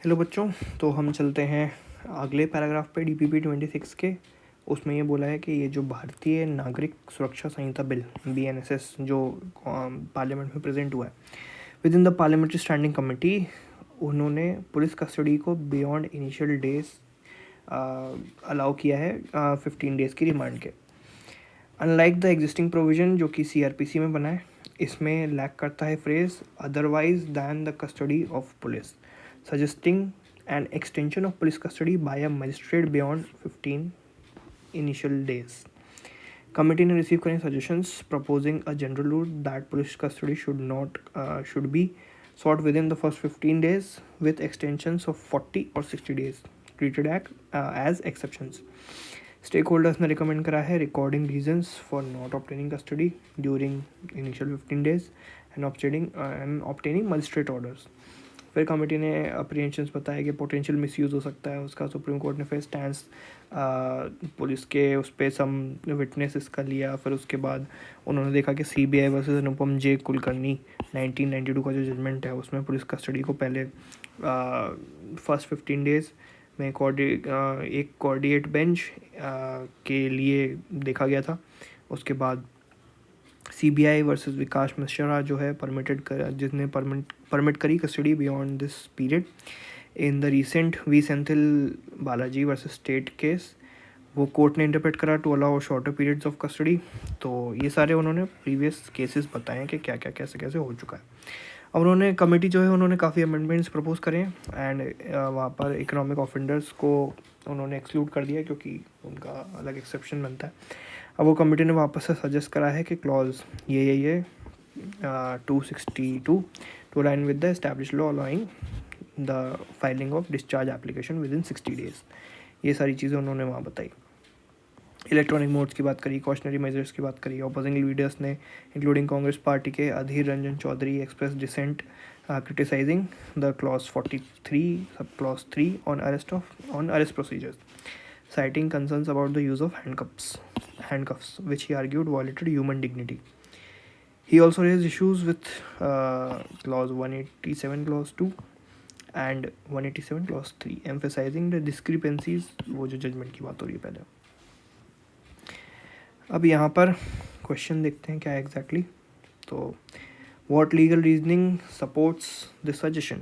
Hello बच्चों, तो हम चलते हैं अगले पैराग्राफ पे DPP 26 के। उसमें ये बोला है कि ये जो भारतीय नागरिक सुरक्षा संहिता बिल BNSS जो पार्लियामेंट में प्रेजेंट हुआ है with in the parliamentary standing committee, उन्होंने पुलिस कस्टडी को बियॉन्ड इनिशियल डेज अलाउ किया है 15 डेज़ की रिमांड के। अनलाइक द एग्जिस्टिंग प्रोविजन जो कि CRPC में बना है, इसमें लैक करता है phrase otherwise than the custody of police, suggesting an extension of police custody by a magistrate beyond 15 initial days. Committee ने receive करें suggestions proposing a general rule that police custody should be sought within the first 15 days with extensions of 40 or 60 days treated as exceptions. Stakeholders ने recommend करा है recording reasons for not obtaining custody during initial 15 days and obtaining magistrate orders. फिर committee ने अप्रीहेंशंस बताया कि potential misuse हो सकता है उसका। सुप्रीम कोर्ट ने फिर स्टैंड्स पुलिस के उस पर सम विटनेस इसका लिया। फिर उसके बाद उन्होंने देखा कि CBI वर्सेस अनुपम J कुलकर्णी 1992 का जो जजमेंट है उसमें पुलिस कस्टडी को पहले फर्स्ट 15 डेज़ में एक कोऑर्डिनेट बेंच के लिए देखा गया था। उसके बाद CBI वर्सेस विकास मिश्रा जो है जिसने परमिट करी custody beyond this period in the recent V Senthil Balaji versus state case, वो कोर्ट ने इंटरप्रेट करा to allow shorter periods of custody. तो ये सारे उन्होंने प्रीवियस केसेस बताए हैं कि क्या क्या कैसे हो चुका है। अब उन्होंने कमेटी जो है उन्होंने काफ़ी अमेंडमेंट्स प्रपोज करे हैं एंड वहाँ पर इकोनॉमिक ऑफेंडर्स को उन्होंने एक्सक्लूड कर दिया क्योंकि उनका अलग एक्सेप्शन बनता है। अब वो कमेटी ने वापस से सजेस्ट करा है कि क्लॉज ये 262 to align with the establish law allowing the filing of discharge application within 60 days. ये सारी चीज़ें उन्होंने वहाँ बताई। इलेक्ट्रॉनिक मोड्स की बात करी, कॉशनरी मेजर्स की बात करी। ऑपोजिंग लीडर्स ने इंक्लूडिंग कांग्रेस पार्टी के Adhir Ranjan Chowdhury express dissent criticising the clause 43 sub clause 3 on arrest procedures, citing concerns about the use of handcuffs, which he argued violated human dignity. He also raised issues with clause 187 clause 2 and 187 clause 3, emphasizing the discrepancies, वो जो judgement की बात हो रही है पहले। अब यहाँ पर क्वेश्चन देखते हैं क्या है एग्जैक्टली। तो what legal reasoning supports this suggestion?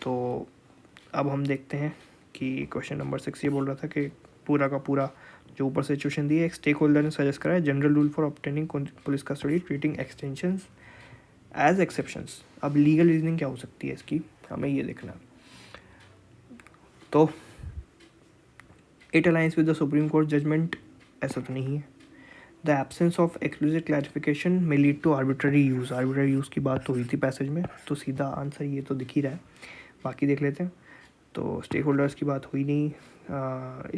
तो अब हम देखते हैं कि क्वेश्चन नंबर 6 ये बोल रहा था कि पूरा का पूरा जो ऊपर सिचुएशन दी है, एक स्टेक होल्डर ने सजेस्ट करा है general rule for obtaining police custody treating extensions as exceptions. अब लीगल रीजनिंग क्या हो सकती है इसकी, हमें ये देखना है। तो it aligns with the supreme court judgment, ऐसा तो नहीं है। The absence of exclusive clarification may lead to arbitrary use की बात तो हुई थी पैसेज में, तो सीधा आंसर ये तो दिख ही रहा है। बाकी देख लेते हैं। तो स्टेक होल्डर्स की बात हुई नहीं,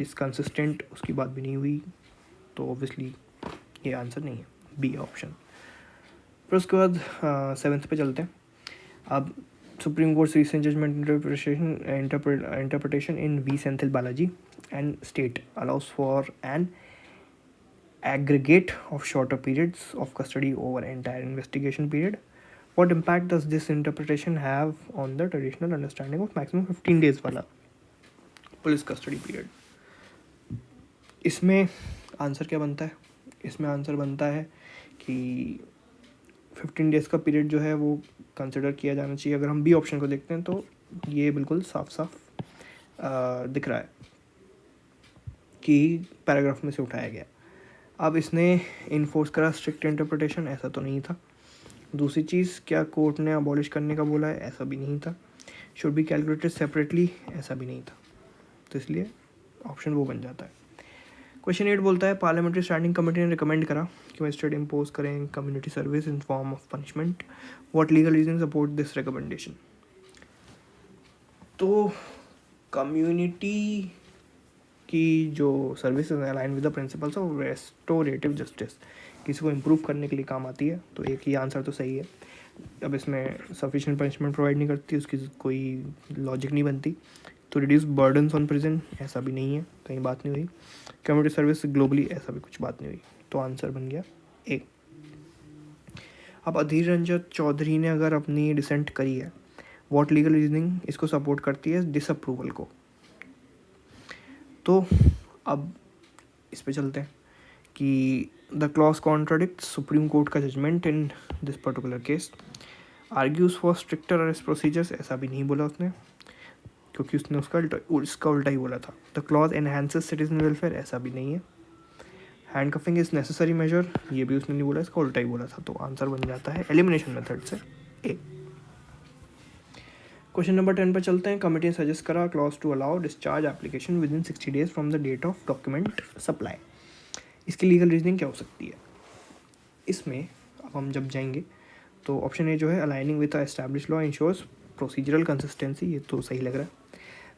इस कंसिस्टेंट उसकी बात भी नहीं हुई, तो ऑब्वियसली ये आंसर नहीं है, बी ऑप्शन। फिर उसके बाद 7th पे चलते हैं। अब supreme court recent judgment interpretation in V Senthil Balaji and state allows for an aggregate of shorter periods of custody over entire investigation period. What impact does this interpretation have on the traditional understanding of maximum 15 days वाला police custody period? इसमें answer क्या बनता है? इसमें answer बनता है कि 15 days का पीरियड जो है वो कंसिडर किया जाना चाहिए। अगर हम बी ऑप्शन को देखते हैं तो ये बिल्कुल साफ साफ दिख रहा है कि पैराग्राफ में से उठाया गया। अब इसने इन्फोर्स करा स्ट्रिक्ट इंटरप्रिटेशन, ऐसा तो नहीं था। दूसरी चीज़, क्या कोर्ट ने अबॉलिश करने का बोला है, ऐसा भी नहीं था। शुड बी कैलकुलेटेड सेपरेटली, ऐसा भी नहीं था। तो इसलिए ऑप्शन वो बन जाता है। क्वेश्चन 8 बोलता है पार्लियामेंट्री स्टैंडिंग कमेटी ने रिकमेंड करा कि मजिस्ट्रेट इम्पोज करें community service in form of punishment. What legal reason support this recommendation? तो कम्युनिटी की जो service align with the principles of restorative justice, किसी को इम्प्रूव करने के लिए काम आती है, तो एक ही आंसर तो सही है। अब इसमें सफिशिएंट पनिशमेंट प्रोवाइड नहीं करती, उसकी कोई लॉजिक नहीं बनती। तो रिड्यूस बर्डन्स ऑन प्रिजन, ऐसा भी नहीं है, कहीं बात नहीं हुई। कम्युनिटी सर्विस ग्लोबली, ऐसा भी कुछ बात नहीं हुई। तो आंसर बन गया ए। अब अधीर रंजन चौधरी ने अगर अपनी डिसेंट करी है व्हाट लीगल रीजनिंग इसको सपोर्ट करती है, डिसअप्रूवल को। तो अब इस पे चलते हैं कि the clause contradict supreme court का judgment in this particular case, argues for stricter arrest procedures, ऐसा भी नहीं बोला उसने, क्योंकि उसने उसका उल्टा ही बोला था। The clause enhances citizen welfare, ऐसा भी नहीं है। हैंडकफिंग इज नेसेसरी मेजर, ये भी उसने नहीं बोला, इसका उल्टा ही बोला था। तो आंसर बन जाता है एलिमिनेशन मेथड से ए। क्वेश्चन नंबर 10 पर चलते हैं। कमिटी ने सजेस्ट करा clause to allow discharge application within 60 days from the date of document supply. इसकी लीगल रीजनिंग क्या हो सकती है? इसमें अब हम जब जाएंगे तो ऑप्शन ए जो है, aligning with establish law ensures procedural consistency, ये तो सही लग रहा है।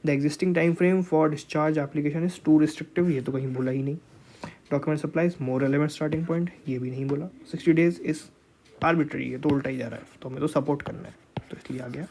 The existing time frame for discharge application is too restrictive, ये तो कहीं बोला ही नहीं। Document supplies more relevant starting point, ये भी नहीं बोला। 60 डेज इज आर्बिट्री, ये तो उल्टा ही जा रहा है, तो हमें तो सपोर्ट करना है, तो इसलिए आ गया